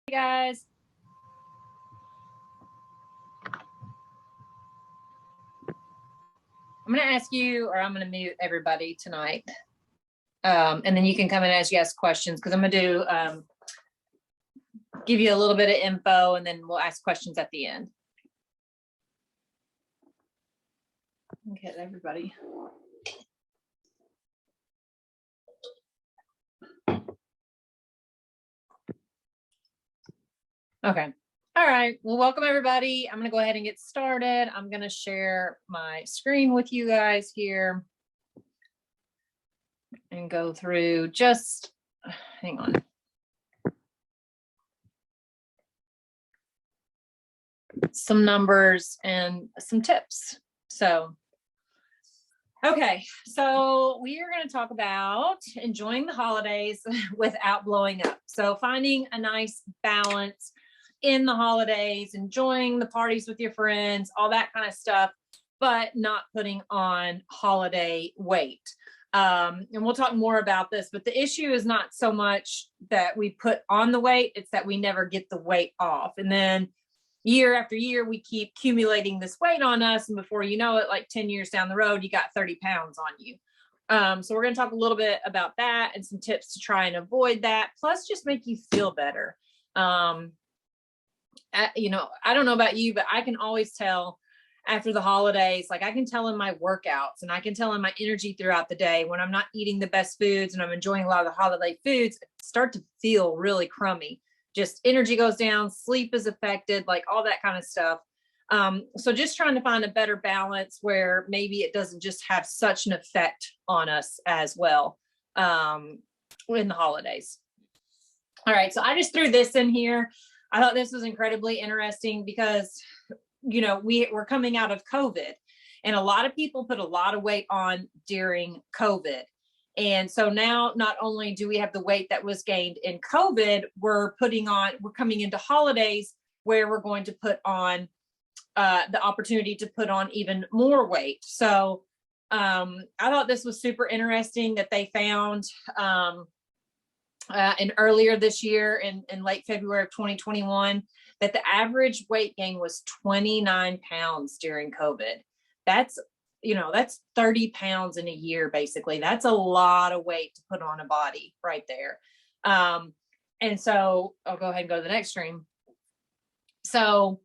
guys. I'm going to ask you, or I'm going to mute everybody tonight. And then you can come and ask questions, because I'm going to do give you a little bit of info, and then we'll ask questions at the end. Okay, everybody. Okay. All right. Well, welcome everybody. I'm going to go ahead and get started. I'm going to share my screen with you guys here and go through just, hang on. Some numbers and some tips. So, okay. So we are going to talk about enjoying the holidays without blowing up. So finding a nice balance in the holidays, enjoying the parties with your friends, all that kind of stuff, but not putting on holiday weight. And we'll talk more about this, but the issue is not so much that we put on the weight, it's that we never get the weight off. And then year after year, we keep accumulating this weight on us. And before you know it, like 10 years down the road, you got 30 pounds on you. So we're going to talk a little bit about that and some tips to try and avoid that, plus just make you feel better. You know, I don't know about you, but I can always tell after the holidays, like I can tell in my workouts and I can tell in my energy throughout the day when I'm not eating the best foods and I'm enjoying a lot of the holiday foods, I start to feel really crummy. Just energy goes down, sleep is affected, like all that kind of stuff. So just trying to find a better balance where maybe it doesn't just have such an effect on us as well in the holidays. All right, so I just threw this in here. I thought this was incredibly interesting because, you know, we're coming out of COVID and a lot of people put a lot of weight on during COVID. And so now not only do we have the weight that was gained in COVID, we're coming into holidays where we're going to put on the opportunity to put on even more weight. So I thought this was super interesting that they found and earlier this year in late February of 2021, that the average weight gain was 29 pounds during COVID. That's, you know, that's 30 pounds in a year, basically. That's a lot of weight to put on a body right there. And so I'll go ahead and go to the next stream. So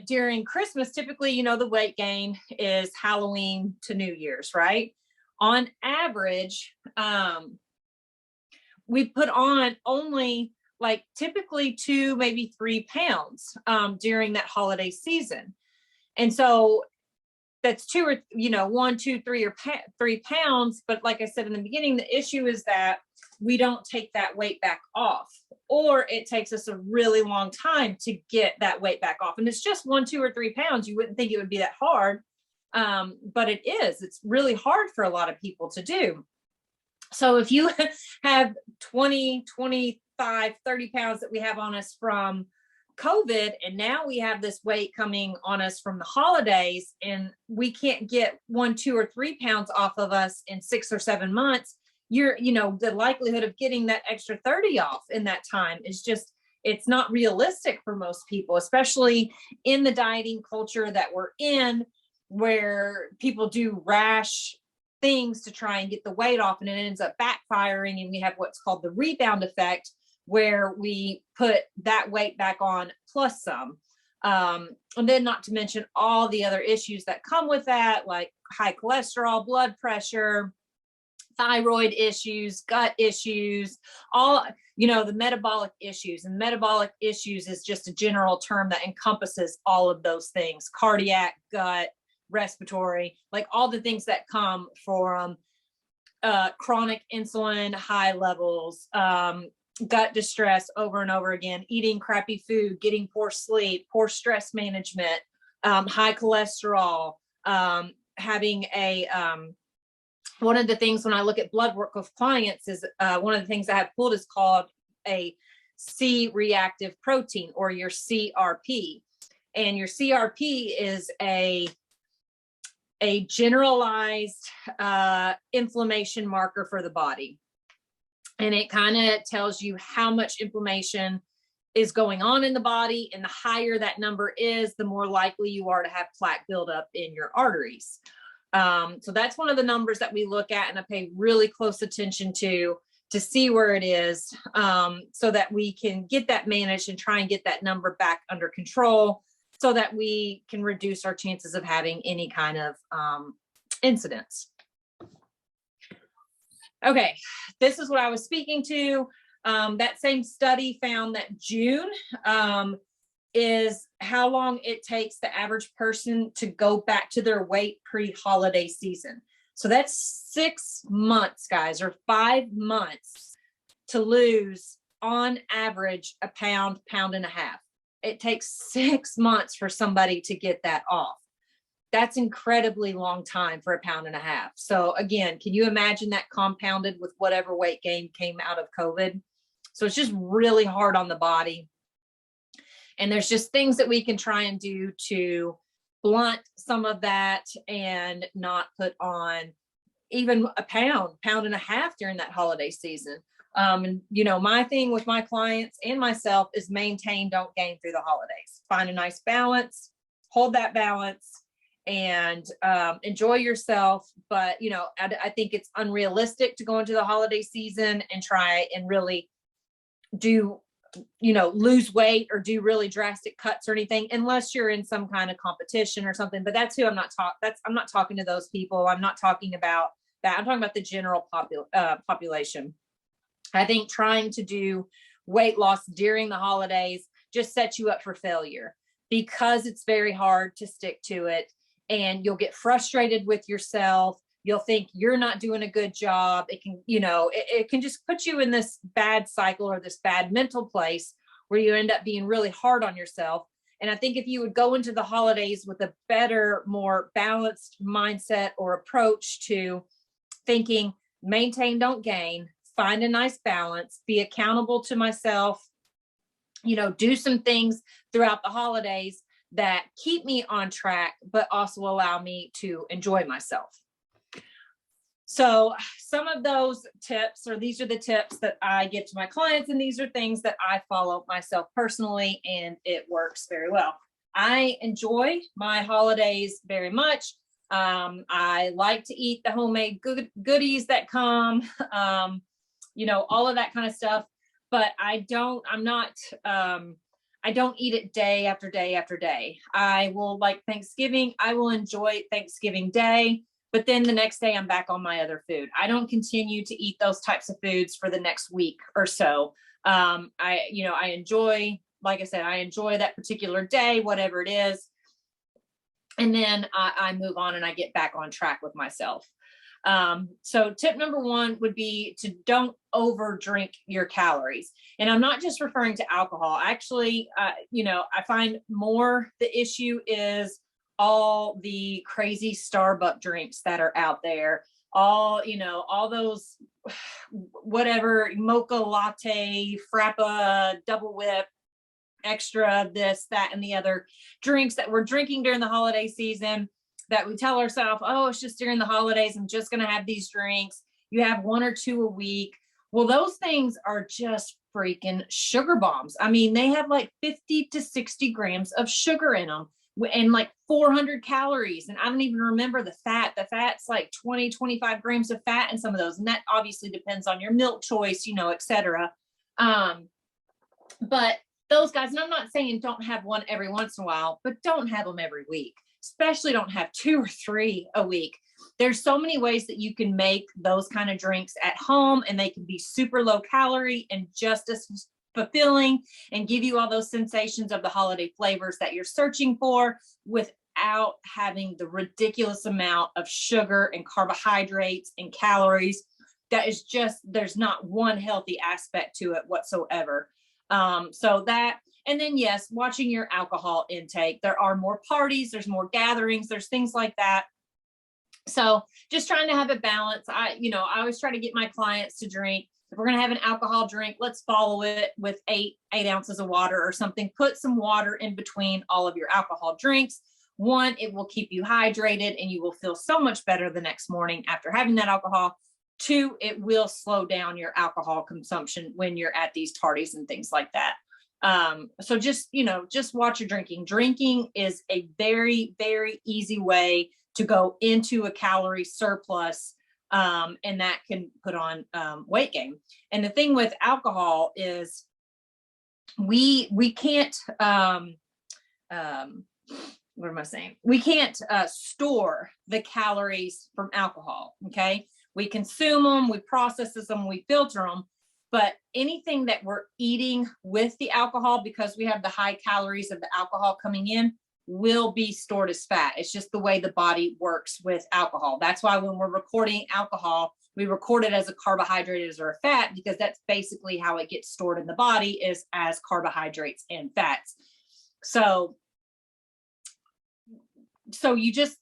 during Christmas, typically, you know, the weight gain is Halloween to New Year's, right? On average, we put on only like typically 2, maybe 3 pounds during that holiday season. And so that's 2 or, you know, 1, 2, 3 or 3 pounds. But like I said in the beginning, the issue is that we don't take that weight back off, or it takes us a really long time to get that weight back off. And it's just 1, 2 or 3 pounds. You wouldn't think it would be that hard. But it is. It's really hard for a lot of people to do. So if you have 20, 25, 30 pounds that we have on us from COVID, and now we have this weight coming on us from the holidays, and we can't get 1, 2 or 3 pounds off of us in 6 or 7 months, you know, the likelihood of getting that extra 30 off in that time is just, it's not realistic for most people, especially in the dieting culture that we're in, where people do rash things to try and get the weight off, and it ends up backfiring, and we have what's called the rebound effect, where we put that weight back on plus some. And then not to mention all the other issues that come with that, like high cholesterol, blood pressure, thyroid issues, gut issues, all, you know, the metabolic issues. And metabolic issues is just a general term that encompasses all of those things: cardiac, gut, respiratory, like all the things that come from chronic insulin high levels, gut distress over and over again, eating crappy food, getting poor sleep, poor stress management, high cholesterol, having a one of the things when I look at blood work with clients is one of the things I have pulled is called a C-reactive protein, or your CRP. And your CRP is a generalized inflammation marker for the body. And it kind of tells you how much inflammation is going on in the body. And the higher that number is, the more likely you are to have plaque buildup in your arteries. So that's one of the numbers that we look at and I pay really close attention to see where it is, so that we can get that managed and try and get that number back under control so that we can reduce our chances of having any kind of incidents. Okay, this is what I was speaking to. That same study found that June is how long it takes the average person to go back to their weight pre-holiday season. So that's 6 months, guys, or 5 months to lose on average a pound, pound and a half. It takes 6 months for somebody to get that off. That's incredibly long time for a pound and a half. So again, can you imagine that compounded with whatever weight gain came out of COVID? So it's just really hard on the body. And there's just things that we can try and do to blunt some of that and not put on even a pound, pound and a half during that holiday season. And you know, my thing with my clients and myself is maintain, don't gain through the holidays. Find a nice balance, hold that balance, and enjoy yourself. But you know, I think it's unrealistic to go into the holiday season and try and really do, you know, lose weight or do really drastic cuts or anything, unless you're in some kind of competition or something. But that's who I'm not I'm not talking to those people. I'm not talking about that. I'm talking about the general population. I think trying to do weight loss during the holidays just sets you up for failure, because it's very hard to stick to it, and you'll get frustrated with yourself. You'll think you're not doing a good job. It can, you know, it can just put you in this bad cycle or this bad mental place where you end up being really hard on yourself. And I think if you would go into the holidays with a better, more balanced mindset or approach to thinking, maintain, don't gain, find a nice balance, be accountable to myself, you know, do some things throughout the holidays that keep me on track, but also allow me to enjoy myself. So some of those tips, or these are the tips that I give to my clients, and these are things that I follow myself personally, and it works very well. I enjoy my holidays very much. I like to eat the homemade goodies that come, you know, all of that kind of stuff, but I don't eat it day after day after day. I will, like Thanksgiving, I will enjoy Thanksgiving Day, but then the next day I'm back on my other food. I don't continue to eat those types of foods for the next week or so. I enjoy, like I said, I enjoy that particular day, whatever it is. And then I move on and I get back on track with myself. So tip number 1 would be to don't over drink your calories. And I'm not just referring to alcohol. Actually, I find more the issue is all the crazy Starbucks drinks that are out there. All those, whatever, mocha latte, frappa, double whip, extra, this, that, and the other drinks that we're drinking during the holiday season, that we tell ourselves, oh, it's just during the holidays, I'm just going to have these drinks. You have 1 or 2 a week. Well, those things are just freaking sugar bombs. I mean, they have like 50 to 60 grams of sugar in them and like 400 calories. And I don't even remember the fat. The fat's like 20, 25 grams of fat in some of those. And that obviously depends on your milk choice, et cetera. But those guys, and I'm not saying don't have one every once in a while, but don't have them every week. Especially don't have 2 or 3 a week. There's so many ways that you can make those kind of drinks at home, and they can be super low calorie and just as fulfilling and give you all those sensations of the holiday flavors that you're searching for without having the ridiculous amount of sugar and carbohydrates and calories. That is just, there's not one healthy aspect to it whatsoever. So that, and then yes, watching your alcohol intake. There are more parties, there's more gatherings, there's things like that. So just trying to have a balance. I always try to get my clients to drink. If we're going to have an alcohol drink, let's follow it with 8 ounces of water or something. Put some water in between all of your alcohol drinks. 1, it will keep you hydrated and you will feel so much better the next morning after having that alcohol. 2, it will slow down your alcohol consumption when you're at these parties and things like that. So just, just watch your drinking. Drinking is a very, very easy way to go into a calorie surplus. And that can put on weight gain. And the thing with alcohol is we can't, what am I saying? We can't store the calories from alcohol. Okay. We consume them, we process them, we filter them. But anything that we're eating with the alcohol, because we have the high calories of the alcohol coming in, will be stored as fat. It's just the way the body works with alcohol. That's why when we're recording alcohol, we record it as a carbohydrate or a fat, because that's basically how it gets stored in the body, is as carbohydrates and fats. So you just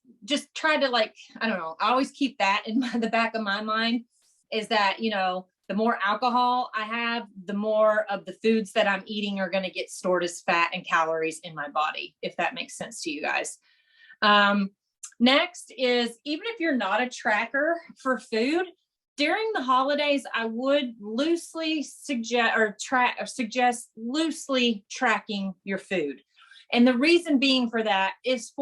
try to, like, I don't know, I always keep that in the back of my mind, is that, the more alcohol I have, the more of the foods that I'm eating are going to get stored as fat and calories in my body, if that makes sense to you guys. Next is, even if you're not a tracker for food, during the holidays, I would loosely suggest loosely tracking your food. And the reason being for that is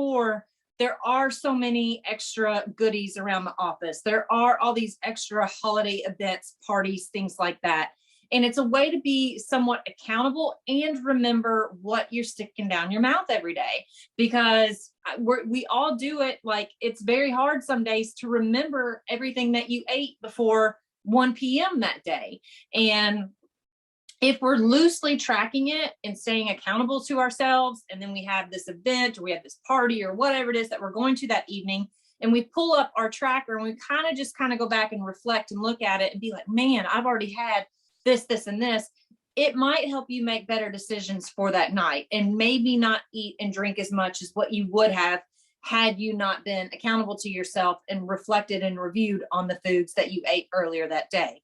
there are so many extra goodies around the office. There are all these extra holiday events, parties, things like that. And it's a way to be somewhat accountable and remember what you're sticking down your mouth every day, because we all do it. Like, it's very hard some days to remember everything that you ate before 1 p.m. that day. And if we're loosely tracking it and staying accountable to ourselves, and then we have this event or we have this party or whatever it is that we're going to that evening, and we pull up our tracker and we kind of go back and reflect and look at it and be like, man, I've already had this, this, and this. It might help you make better decisions for that night, and maybe not eat and drink as much as what you would have had you not been accountable to yourself and reflected and reviewed on the foods that you ate earlier that day.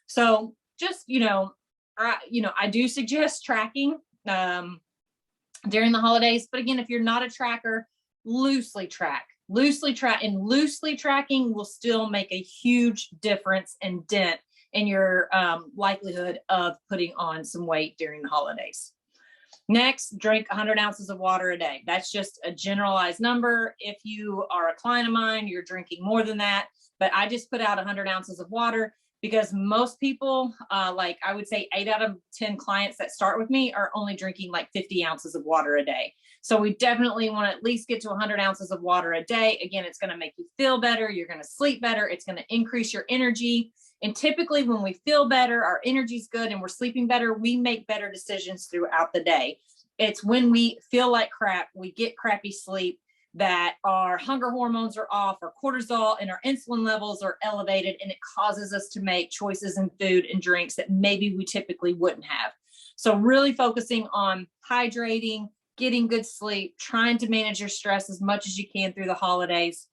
So just, I do suggest tracking during the holidays, but again, if you're not a tracker, loosely track, and loosely tracking will still make a huge difference and dent in your likelihood of putting on some weight during the holidays. Next, drink 100 ounces of water a day. That's just a generalized number. If you are a client of mine, you're drinking more than that, but I just put out 100 ounces of water, because most people, like I would say 8 out of 10 clients that start with me are only drinking like 50 ounces of water a day. So we definitely want to at least get to 100 ounces of water a day. Again, it's going to make you feel better. You're going to sleep better. It's going to increase your energy. And typically when we feel better, our energy's good, and we're sleeping better, we make better decisions throughout the day. It's when we feel like crap, we get crappy sleep, that our hunger hormones are off, our cortisol and our insulin levels are elevated, and it causes us to make choices in food and drinks that maybe we typically wouldn't have. So really focusing on hydrating, getting good sleep, trying to manage your stress as much as you can through the holidays,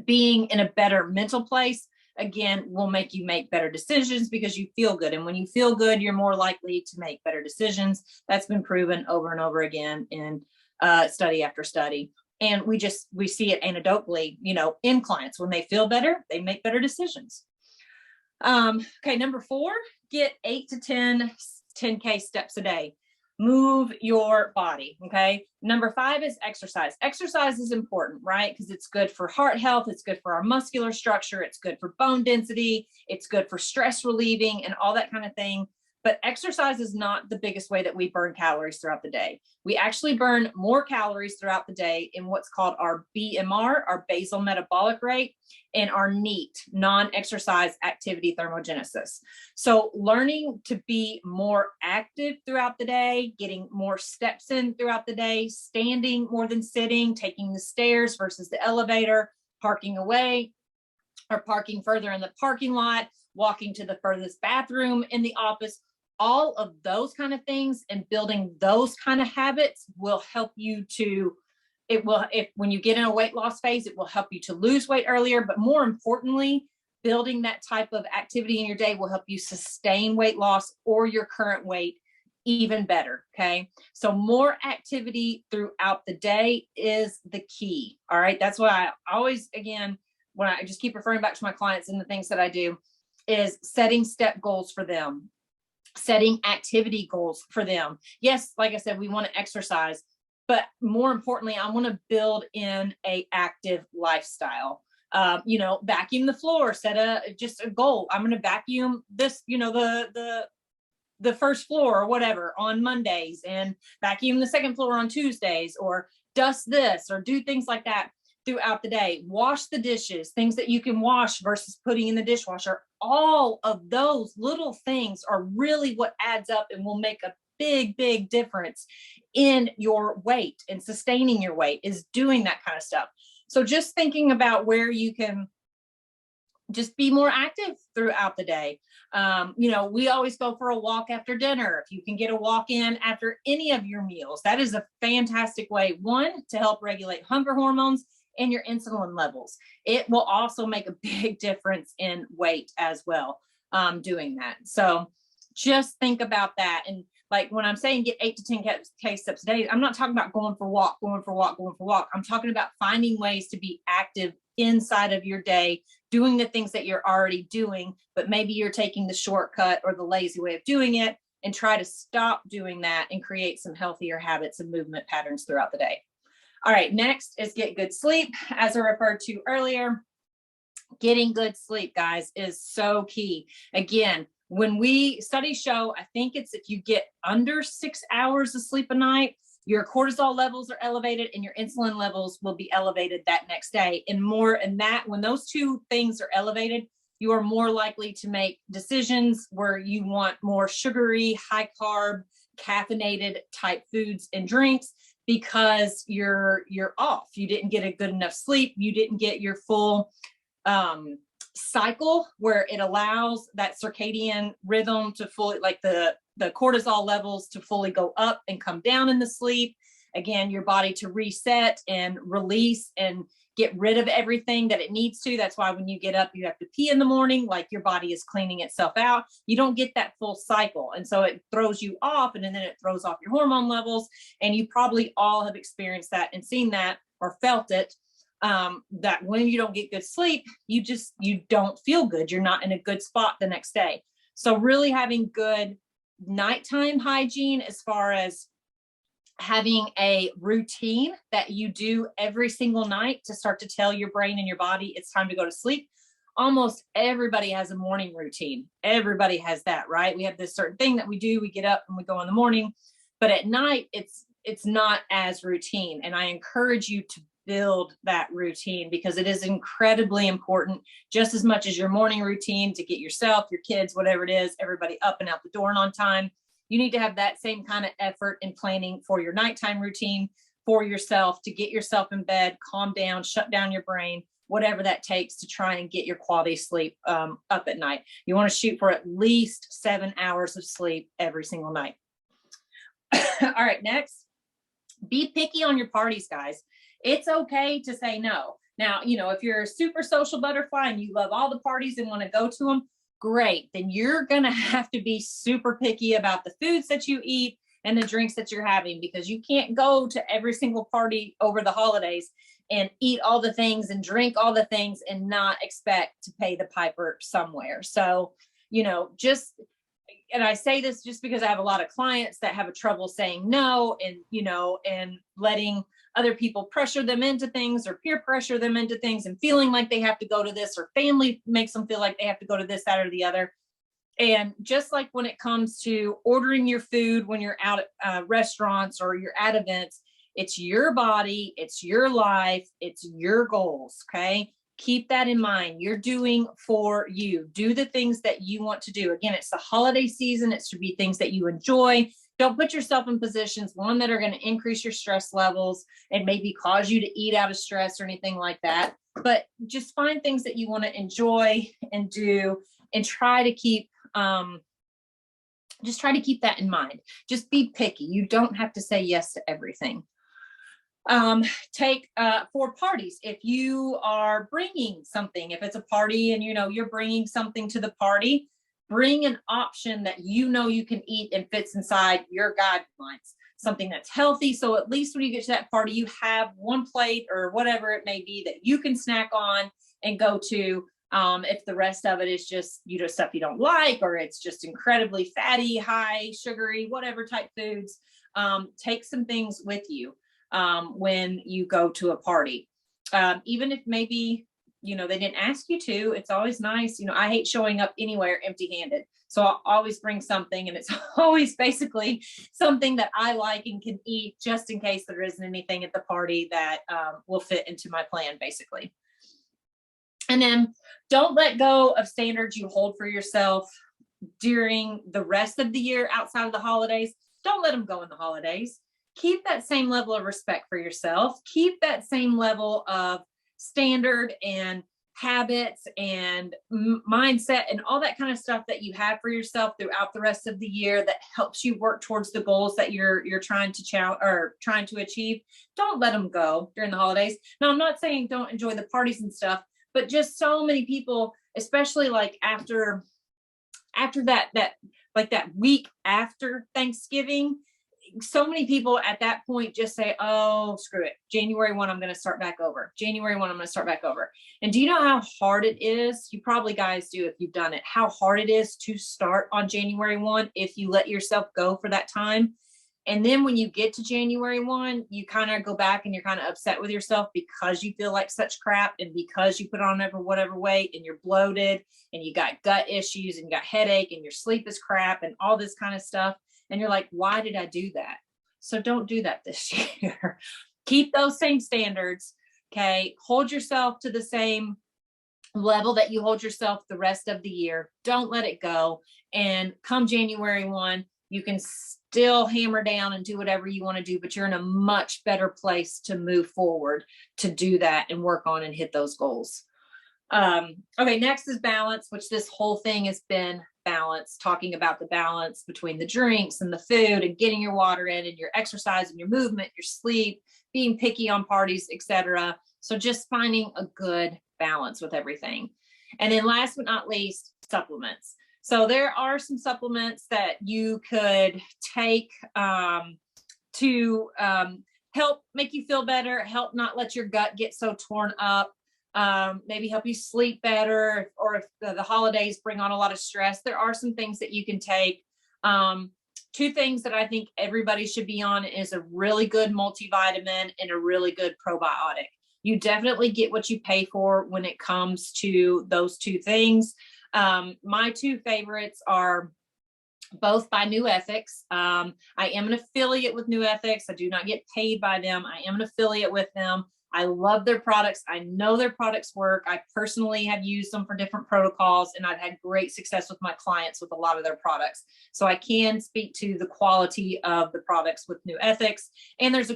being in a better mental place, again, will make you make better decisions because you feel good. And when you feel good, you're more likely to make better decisions. That's been proven over and over again in study after study. And we see it anecdotally, in clients. When they feel better, they make better decisions. Okay, number 4, get 8 to 10K steps a day. Move your body. Okay. Number 5 is exercise. Exercise is important, right? Because it's good for heart health. It's good for our muscular structure. It's good for bone density. It's good for stress relieving and all that kind of thing. But exercise is not the biggest way that we burn calories throughout the day. We actually burn more calories throughout the day in what's called our BMR, our basal metabolic rate, and our NEAT, non-exercise activity thermogenesis. So learning to be more active throughout the day, getting more steps in throughout the day, standing more than sitting, taking the stairs versus the elevator, parking away or parking further in the parking lot, walking to the furthest bathroom in the office. All of those kind of things and building those kind of habits will help you when you get in a weight loss phase, it will help you to lose weight earlier. But more importantly, building that type of activity in your day will help you sustain weight loss or your current weight even better. Okay. So more activity throughout the day is the key. All right. That's why I always, again, when I just keep referring back to my clients and the things that I do, is setting step goals for them. setting activity goals for them. Yes, like I said, we want to exercise, but more importantly, I want to build in a active lifestyle. Vacuum the floor, just a goal. I'm going to vacuum this, the first floor or whatever on Mondays, and vacuum the second floor on Tuesdays, or dust this, or do things like that throughout the day. Wash the dishes, things that you can wash versus putting in the dishwasher. All of those little things are really what adds up and will make a big, big difference in your weight, and sustaining your weight is doing that kind of stuff. So just thinking about where you can just be more active throughout the day. We always go for a walk after dinner. If you can get a walk in after any of your meals, that is a fantastic way, one, to help regulate hunger hormones and your insulin levels. It will also make a big difference in weight as well, doing that. So just think about that. And like when I'm saying get 8 to 10K steps a day, I'm not talking about going for walk. I'm talking about finding ways to be active inside of your day, doing the things that you're already doing, but maybe you're taking the shortcut or the lazy way of doing it, and try to stop doing that and create some healthier habits and movement patterns throughout the day. All right, next is get good sleep. As I referred to earlier, getting good sleep, guys, is so key. Again, when studies show, I think it's if you get under 6 hours of sleep a night, your cortisol levels are elevated and your insulin levels will be elevated that next day. And when those two things are elevated, you are more likely to make decisions where you want more sugary, high carb, caffeinated type foods and drinks, because you're off. You didn't get a good enough sleep. You didn't get your full cycle where it allows that circadian rhythm to fully, like the cortisol levels to fully go up and come down in the sleep. Again, your body to reset and release and get rid of everything that it needs to. That's why when you get up, you have to pee in the morning, like your body is cleaning itself out. You don't get that full cycle. And so it throws you off, and then it throws off your hormone levels. And you probably all have experienced that and seen that or felt it, that when you don't get good sleep, you don't feel good. You're not in a good spot the next day. So really having good nighttime hygiene, as far as having a routine that you do every single night to start to tell your brain and your body it's time to go to sleep. Almost everybody has a morning routine. Everybody has that, right? We have this certain thing that we do. We get up and we go in the morning, but at night it's not as routine. And I encourage you to build that routine, because it is incredibly important, just as much as your morning routine, to get yourself, your kids, whatever it is, everybody up and out the door and on time. You need to have that same kind of effort in planning for your nighttime routine for yourself, to get yourself in bed, calm down, shut down your brain, whatever that takes to try and get your quality sleep up at night. You want to shoot for at least 7 hours of sleep every single night. All right, next, be picky on your parties, guys. It's okay to say no. Now, if you're a super social butterfly and you love all the parties and want to go to them, great. Then you're going to have to be super picky about the foods that you eat and the drinks that you're having, because you can't go to every single party over the holidays and eat all the things and drink all the things and not expect to pay the piper somewhere. So, and I say this just because I have a lot of clients that have a trouble saying no, and letting other people pressure them into things, or peer pressure them into things, and feeling like they have to go to this, or family makes them feel like they have to go to this, that, or the other. And just like when it comes to ordering your food, when you're out at restaurants or you're at events, it's your body, it's your life, it's your goals. Okay. Keep that in mind. You're doing for you. Do the things that you want to do. Again, it's the holiday season. It should be things that you enjoy. Don't put yourself in positions, one, that are going to increase your stress levels and maybe cause you to eat out of stress or anything like that. But just find things that you want to enjoy and do, and try to keep that in mind. Just be picky. You don't have to say yes to everything. For parties, if you are bringing something, if it's a party and you're bringing something to the party, bring an option that you can eat and fits inside your guidelines, something that's healthy. So at least when you get to that party, you have one plate or whatever it may be that you can snack on and go to, If the rest of it is just, stuff you don't like, or it's just incredibly fatty, high, sugary, whatever type foods, take some things with you when you go to a party. Even if maybe, they didn't ask you to, it's always nice. I hate showing up anywhere empty-handed. So I'll always bring something, and it's always basically something that I like and can eat, just in case there isn't anything at the party that will fit into my plan, basically. And then don't let go of standards you hold for yourself during the rest of the year outside of the holidays. Don't let them go in the holidays. Keep that same level of respect for yourself. Keep that same level of standard and habits and mindset and all that kind of stuff that you have for yourself throughout the rest of the year that helps you work towards the goals that you're trying to achieve. Don't let them go during the holidays. Now, I'm not saying don't enjoy the parties and stuff, but just so many people, especially like after that week after Thanksgiving, so many people at that point just say, oh, screw it. January 1, I'm going to start back over. January 1, I'm going to start back over. And do you know how hard it is? You probably guys do if you've done it, how hard it is to start on January 1 if you let yourself go for that time. And then when you get to January 1, you kind of go back and you're kind of upset with yourself because you feel like such crap, and because you put on whatever weight, and you're bloated, and you got gut issues, and you got headache, and your sleep is crap, and all this kind of stuff. And you're like, why did I do that? So don't do that this year. Keep those same standards. Okay. Hold yourself to the same level that you hold yourself the rest of the year. Don't let it go. And come January 1, you can still hammer down and do whatever you want to do, but you're in a much better place to move forward to do that and work on and hit those goals. Okay, next is balance, which this whole thing has been balance, talking about the balance between the drinks and the food and getting your water in and your exercise and your movement, your sleep, being picky on parties, etc. So just finding a good balance with everything. And then last but not least, supplements. So there are some supplements that you could take to help make you feel better, help not let your gut get so torn up, maybe help you sleep better, or if the holidays bring on a lot of stress. There are some things that you can take. Two things that I think everybody should be on is a really good multivitamin and a really good probiotic. You definitely get what you pay for when it comes to those two things. My two favorites are both by New Ethics. I am an affiliate with New Ethics. I do not get paid by them. I am an affiliate with them. I love their products. I know their products work. I personally have used them for different protocols, and I've had great success with my clients with a lot of their products. So I can speak to the quality of the products with New Ethics, and there's a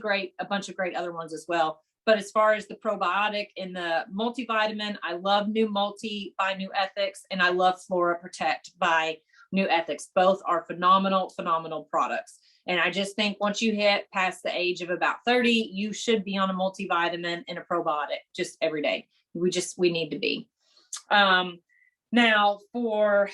bunch of great other ones as well. But as far as the probiotic and the multivitamin, I love New Multi by New Ethics, and I love Flora Protect by New Ethics. Both are phenomenal, phenomenal products. And I just think once you hit past the age of about 30, you should be on a multivitamin and a probiotic just every day. We need to be. Now for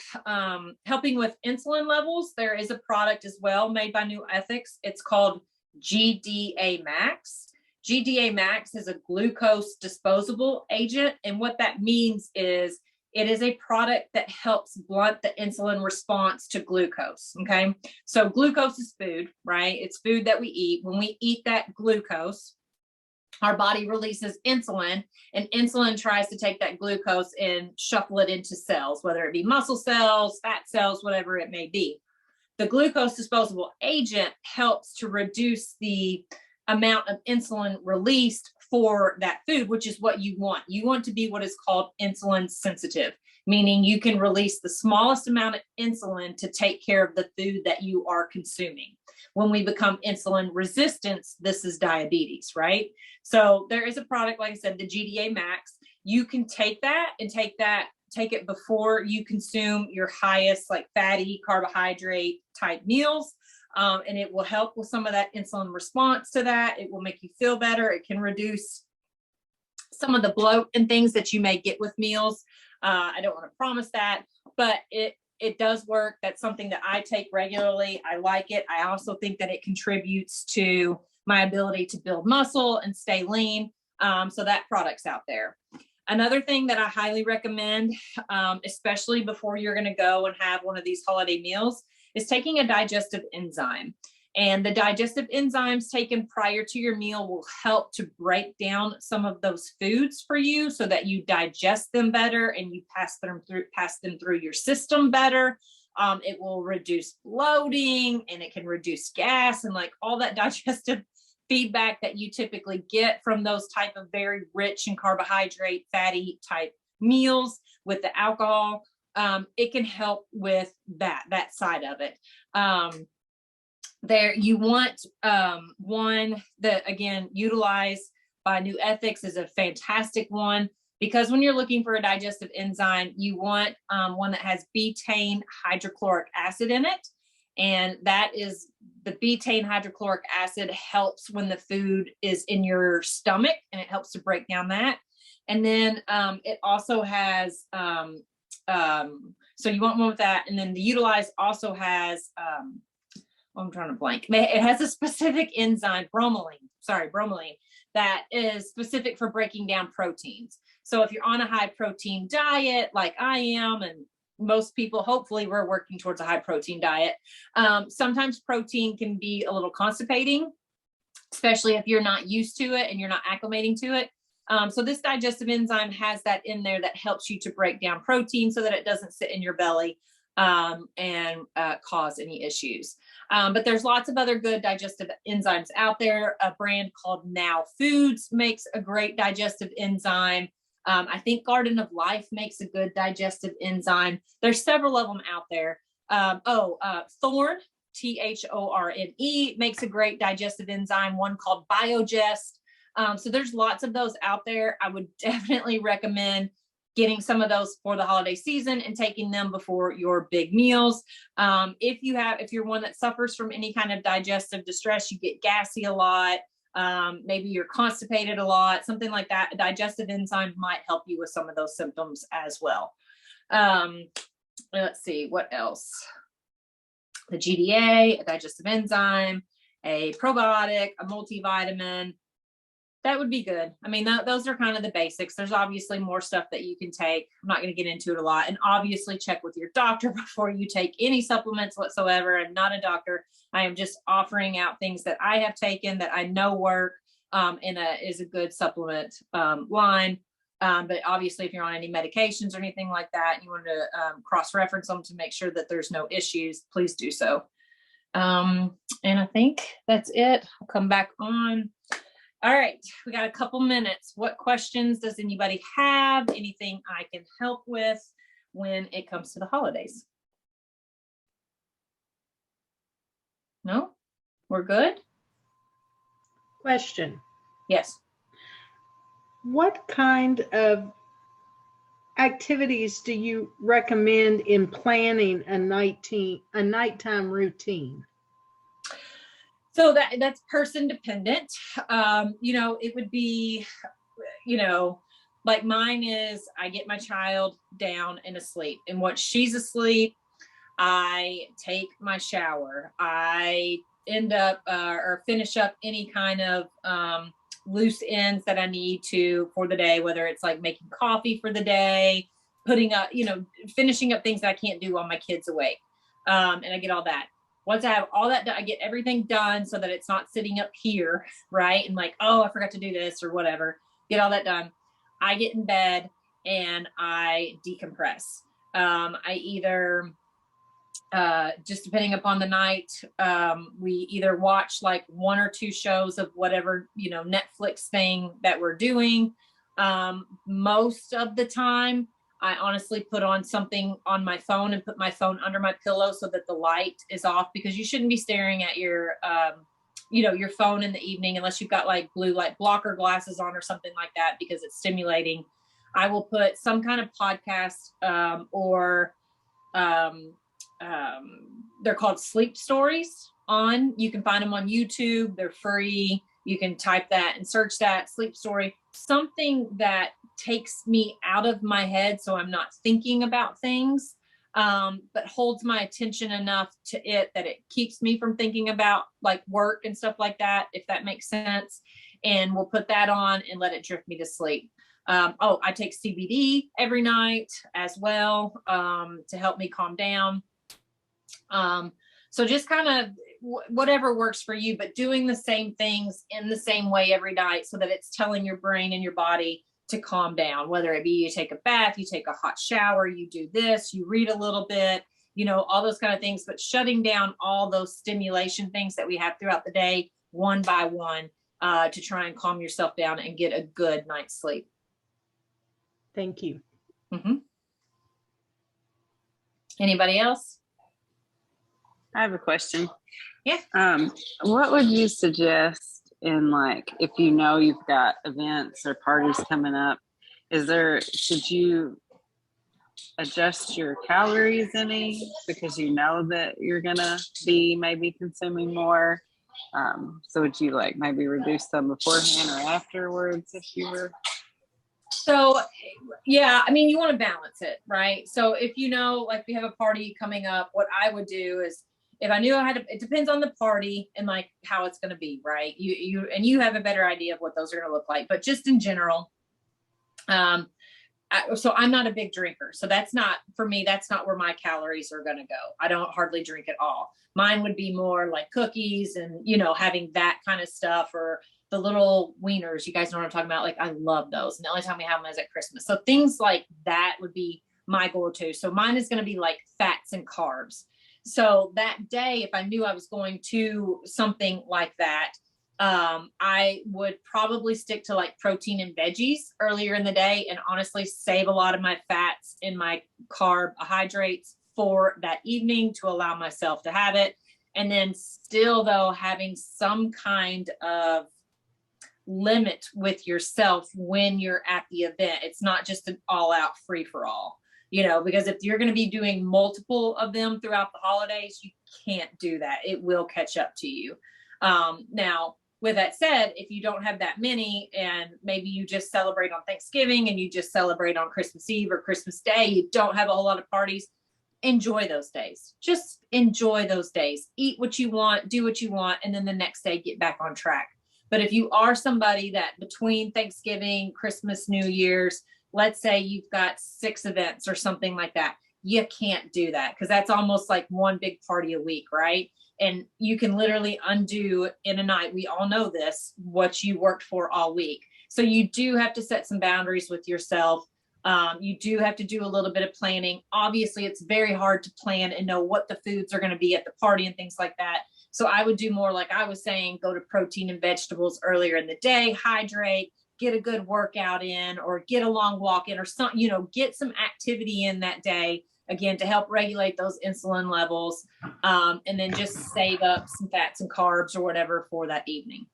helping with insulin levels, there is a product as well made by New Ethics. It's called GDA Max. GDA Max is a glucose disposable agent. And what that means is it is a product that helps blunt the insulin response to glucose. Okay. So glucose is food, right? It's food that we eat. When we eat that glucose, our body releases insulin, and insulin tries to take that glucose and shuffle it into cells, whether it be muscle cells, fat cells, whatever it may be. The glucose disposable agent helps to reduce the amount of insulin released for that food, which is what you want. You want to be what is called insulin sensitive, meaning you can release the smallest amount of insulin to take care of the food that you are consuming. When we become insulin resistant, this is diabetes, right? So there is a product, like I said, the GDA Max. You can take that and take it before you consume your highest like fatty carbohydrate type meals. And it will help with some of that insulin response to that. It will make you feel better. It can reduce some of the bloat and things that you may get with meals. I don't want to promise that, but it does work. That's something that I take regularly. I like it. I also think that it contributes to my ability to build muscle and stay lean. So that product's out there. Another thing that I highly recommend, especially before you're going to go and have one of these holiday meals, is taking a digestive enzyme. And the digestive enzymes taken prior to your meal will help to break down some of those foods for you so that you digest them better and you pass them through your system better. It will reduce bloating, and it can reduce gas and like all that digestive feedback that you typically get from those type of very rich in carbohydrate, fatty type meals with the alcohol. It can help with that side of it. There you want one that, again, Utilize by New Ethics is a fantastic one, because when you're looking for a digestive enzyme, you want one that has betaine hydrochloric acid in it. And that is, the betaine hydrochloric acid helps when the food is in your stomach, and it helps to break down that. And then it also has, so you want one with that. And then the Utilize also has, I'm trying to blank. It has a specific enzyme, bromelain, that is specific for breaking down proteins. So if you're on a high protein diet, like I am, and most people, hopefully we're working towards a high protein diet. Sometimes protein can be a little constipating, especially if you're not used to it and you're not acclimating to it. So this digestive enzyme has that in there that helps you to break down protein so that it doesn't sit in your belly and cause any issues. But there's lots of other good digestive enzymes out there. A brand called Now Foods makes a great digestive enzyme. I think Garden of Life makes a good digestive enzyme. There's several of them out there. Thorne, Thorne, makes a great digestive enzyme, one called Biogest. So there's lots of those out there. I would definitely recommend getting some of those for the holiday season and taking them before your big meals. If you're one that suffers from any kind of digestive distress, you get gassy a lot, maybe you're constipated a lot, something like that, a digestive enzyme might help you with some of those symptoms as well. Let's see, what else? The GDA, a digestive enzyme, a probiotic, a multivitamin. That would be good. I mean, those are kind of the basics. There's obviously more stuff that you can take. I'm not going to get into it a lot. And obviously check with your doctor before you take any supplements whatsoever. I'm not a doctor. I am just offering out things that I have taken that I know work and is a good supplement line. But obviously if you're on any medications or anything like that, and you want to cross-reference them to make sure that there's no issues, please do so. And I think that's it. I'll come back on. All right, we got a couple minutes. What questions does anybody have? Anything I can help with when it comes to the holidays? No? We're good? Question. Yes. What kind of activities do you recommend in planning a nighttime routine? So that's person dependent. It would be, like mine is, I get my child down and asleep. And once she's asleep, I take my shower. I end up or finish up any kind of loose ends that I need to for the day, whether it's like making coffee for the day, putting up, finishing up things that I can't do while my kid's awake. And I get all that. Once I have all that done, I get everything done so that it's not sitting up here, right? And like, oh, I forgot to do this or whatever. Get all that done. I get in bed and I decompress. I either, just depending upon the night, we either watch like one or two shows of whatever, Netflix thing that we're doing. Most of the time, I honestly put on something on my phone and put my phone under my pillow so that the light is off, because you shouldn't be staring at your phone in the evening unless you've got like blue light blocker glasses on or something like that, because it's stimulating. I will put some kind of podcast or they're called sleep stories on. You can find them on YouTube. They're free. You can type that and search that sleep story, something that takes me out of my head so I'm not thinking about things, but holds my attention enough to it that it keeps me from thinking about like work and stuff like that, if that makes sense. And we'll put that on and let it drift me to sleep. Oh, I take CBD every night as well, to help me calm down. So just kind of whatever works for you, but doing the same things in the same way every night so that it's telling your brain and your body to calm down, whether it be you take a bath, you take a hot shower, you do this, you read a little bit, all those kind of things, but shutting down all those stimulation things that we have throughout the day, one by one, to try and calm yourself down and get a good night's sleep. Thank you. Mm-hmm. Anybody else? I have a question. Yeah. What would you suggest in if you've got events or parties coming up, should you adjust your calories any because that you're gonna be maybe consuming more? So would you maybe reduce them beforehand or afterwards if you were? So, yeah, you want to balance it, right? So if we have a party coming up, what I would do is if I knew it depends on the party and how it's going to be, right? You have a better idea of what those are going to look like, but just in general, so I'm not a big drinker. So that's not, for me, that's not where my calories are going to go. I don't hardly drink at all. Mine would be more like cookies and, having that kind of stuff, or the little wieners. You guys know what I'm talking about? I love those. And the only time we have them is at Christmas. So things like that would be my go-to. So mine is going to be fats and carbs. So that day, if I knew I was going to something like that, I would probably stick to protein and veggies earlier in the day, and honestly save a lot of my fats and my carbohydrates for that evening to allow myself to have it. And then still though, having some kind of limit with yourself when you're at the event. It's not just an all out free for all, because if you're going to be doing multiple of them throughout the holidays, you can't do that. It will catch up to you. Now, with that said, if you don't have that many, and maybe you just celebrate on Thanksgiving and you just celebrate on Christmas Eve or Christmas Day, you don't have a whole lot of parties, enjoy those days. Just enjoy those days. Eat what you want, do what you want, and then the next day get back on track. But if you are somebody that between Thanksgiving, Christmas, New Year's, let's say you've got 6 events or something like that, you can't do that because that's almost like one big party a week, right? And you can literally undo in a night, we all know this, what you worked for all week. So you do have to set some boundaries with yourself. You do have to do a little bit of planning. Obviously, it's very hard to plan and know what the foods are going to be at the party and things like that. So I would do more like I was saying, go to protein and vegetables earlier in the day, hydrate, get a good workout in, or get a long walk in, or something, get some activity in that day, again, to help regulate those insulin levels, and then just save up some fats and carbs or whatever for that evening.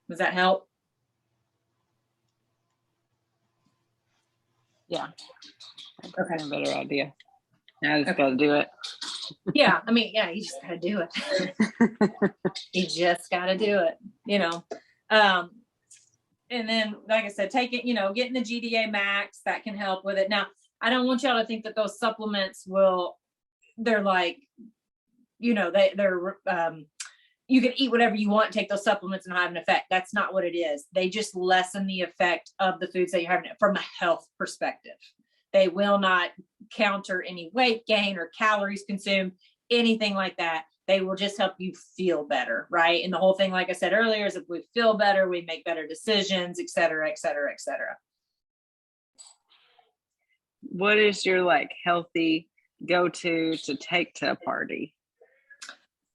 Does that help? Yeah. Okay. A better idea. I just got to do it. Yeah. You just got to do it. You just got to do it, and then, like I said, take it, getting the GDA max, that can help with it. Now, I don't want y'all to think that those supplements they're you can eat whatever you want, take those supplements and have an effect. That's not what it is. They just lessen the effect of the foods that you're having from a health perspective. They will not counter any weight gain or calories consumed, anything like that. They will just help you feel better, right? And the whole thing, like I said earlier, is if we feel better, we make better decisions, et cetera, et cetera, et cetera. What is your healthy go-to to take to a party?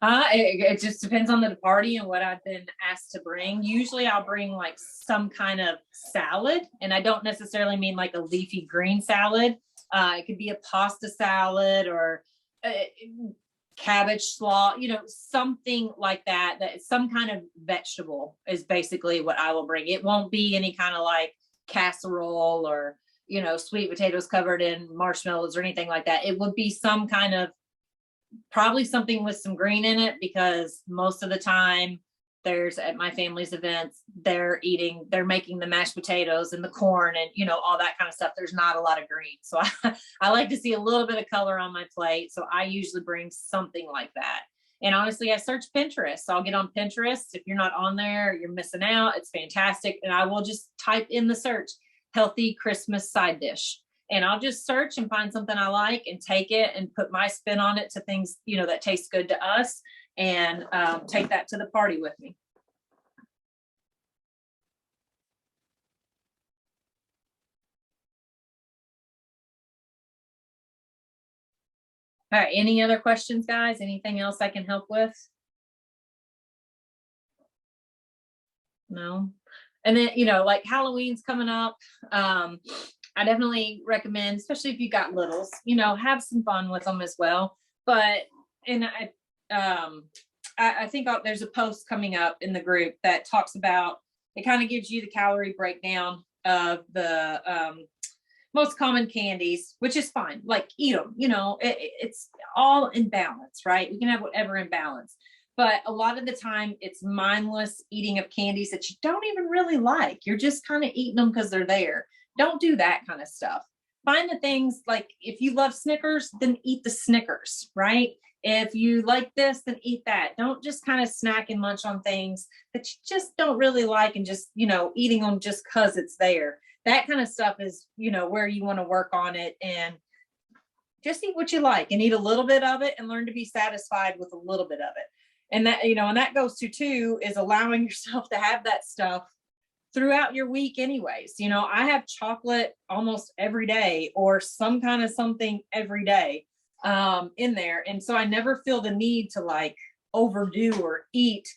It just depends on the party and what I've been asked to bring. Usually I'll bring some kind of salad, and I don't necessarily mean a leafy green salad. It could be a pasta salad or cabbage slaw, something like that. That some kind of vegetable is basically what I will bring. It won't be any kind of casserole or sweet potatoes covered in marshmallows or anything like that. It would be some kind of, probably something with some green in it, because most of the time at my family's events, they're making the mashed potatoes and the corn and all that kind of stuff. There's not a lot of green, so I like to see a little bit of color on my plate, so I usually bring something like that. And honestly, I search Pinterest. So I'll get on Pinterest. If you're not on there, you're missing out. It's fantastic. And I will just type in the search, healthy Christmas side dish. And I'll just search and find something I like and take it and put my spin on it to things, you know, that taste good to us, and take that to the party with me. All right, any other questions, guys? Anything else I can help with? No? And then, you know, like Halloween's coming up. I definitely recommend, especially if you got littles, you know, have some fun with them as well. But, and I think there's a post coming up in the group that talks about, it kind of gives you the calorie breakdown of the most common candies, which is fine. Like, eat them, you know, it's all in balance, right? We can have whatever in balance. But a lot of the time it's mindless eating of candies that you don't even really like. You're just kind of eating them because they're there. Don't do that kind of stuff. Find the things, like if you love Snickers, then eat the Snickers, right? If you like this, then eat that. Don't just kind of snack and munch on things that you just don't really like and just, you know, eating them just because it's there. That kind of stuff is, you know, where you want to work on it, and just eat what you like and eat a little bit of it and learn to be satisfied with a little bit of it. And that, you know, and that goes to too, is allowing yourself to have that stuff throughout your week anyways. You know, I have chocolate almost every day, or some kind of something every day in there. And so I never feel the need to like overdo or eat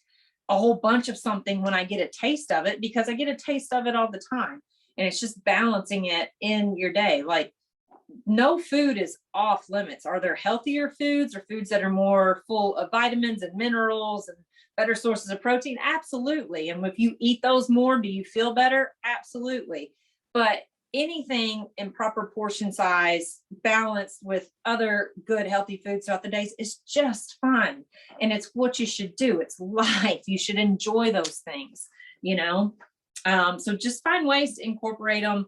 a whole bunch of something when I get a taste of it, because I get a taste of it all the time. And it's just balancing it in your day. Like, no food is off limits. Are there healthier foods, or foods that are more full of vitamins and minerals and better sources of protein? Absolutely. And if you eat those more, do you feel better? Absolutely. But anything in proper portion size, balanced with other good healthy foods throughout the days, is just fun. And it's what you should do. It's life. You should enjoy those things, you know? So just find ways to incorporate them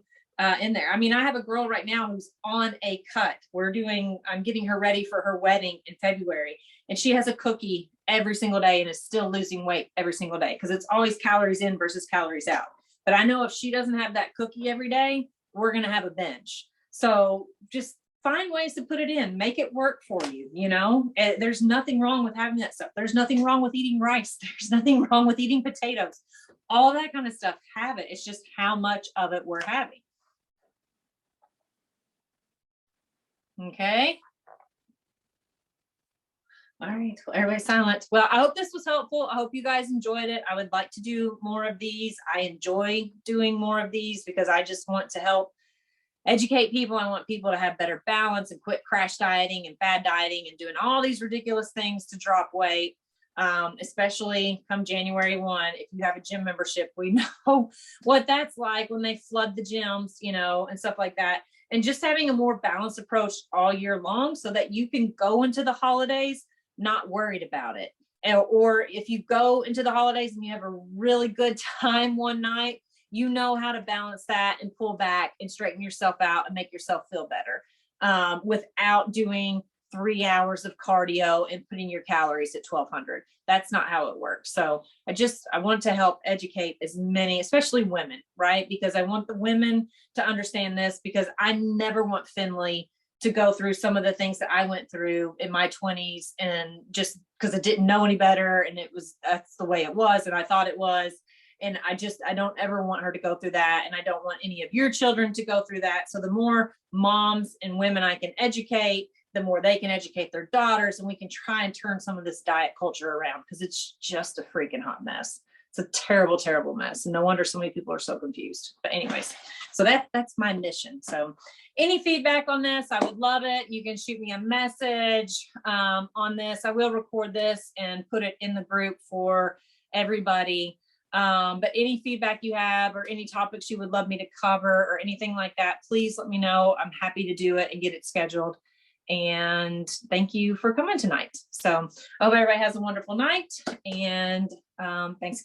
in there. I mean, I have a girl right now who's on a cut. I'm getting her ready for her wedding in February, and she has a cookie every single day and is still losing weight every single day, because it's always calories in versus calories out. But I know if she doesn't have that cookie every day, we're going to have a binge. So just find ways to put it in, make it work for you. You know, there's nothing wrong with having that stuff. There's nothing wrong with eating rice. There's nothing wrong with eating potatoes, all that kind of stuff. Have it. It's just how much of it we're having. Okay. All right. Well, everybody's silent. Well, I hope this was helpful. I hope you guys enjoyed it. I would like to do more of these. I enjoy doing more of these because I just want to help educate people. I want people to have better balance and quit crash dieting and fad dieting and doing all these ridiculous things to drop weight. Especially come January 1, if you have a gym membership, we know what that's like when they flood the gyms, you know, and stuff like that. And just having a more balanced approach all year long, so that you can go into the holidays not worried about it. Or if you go into the holidays and you have a really good time one night, you know how to balance that and pull back and straighten yourself out and make yourself feel better without doing 3 hours of cardio and putting your calories at 1200. That's not how it works. So I want to help educate as many, especially women, right? Because I want the women to understand this, because I never want Finley to go through some of the things that I went through in my 20s, and just because I didn't know any better, and that's the way it was, and I thought it was. And I don't ever want her to go through that. And I don't want any of your children to go through that. So the more moms and women I can educate, the more they can educate their daughters, and we can try and turn some of this diet culture around, because it's just a freaking hot mess. It's a terrible, terrible mess. And no wonder so many people are so confused. But anyways, so that's my mission. So any feedback on this, I would love it. You can shoot me a message on this. I will record this and put it in the group for everybody. But any feedback you have, or any topics you would love me to cover, or anything like that, please let me know. I'm happy to do it and get it scheduled. And thank you for coming tonight. So I hope everybody has a wonderful night, and thanks.